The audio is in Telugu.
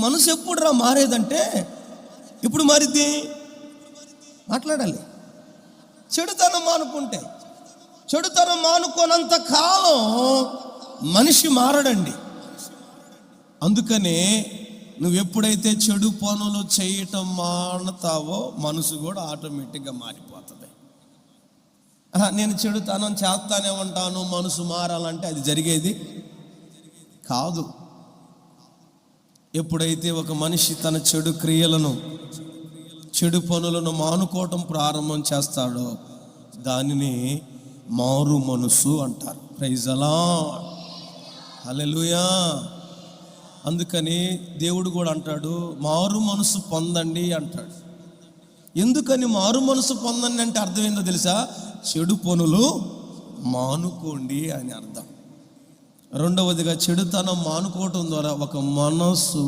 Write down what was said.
మనసు ఎప్పుడు మారేదంటే ఇప్పుడు మారిద్ది మాట్లాడాలి. చెడుతనం మానుకుంటే, చెడుతనం మానుకోనంత కాలం మనిషి మారడండి. అందుకనే నువ్వు ఎప్పుడైతే చెడు పనులు చేయటం మానతావో మనసు కూడా ఆటోమేటిక్గా మారిపోతుంది. నేను చెడుతనం చేస్తానే ఉంటాను, మనసు మారాలంటే అది జరిగేది కాదు. ఎప్పుడైతే ఒక మనిషి తన చెడు క్రియలను, చెడు పనులను మానుకోవటం ప్రారంభం చేస్తాడో దానిని మారు మనసు అంటారు. ప్రైజ్ ది లార్డ్, హల్లెలూయా. అందుకని దేవుడు కూడా అంటాడు, మారు మనసు పొందండి అంటాడు. ఎందుకని మారు మనసు పొందండి అంటే అర్థం ఏందో తెలుసా? చెడు పనులు మానుకోండి అని అర్థం. రెండవదిగా చెడుతనం మానుకోవటం ద్వారా ఒక మనసు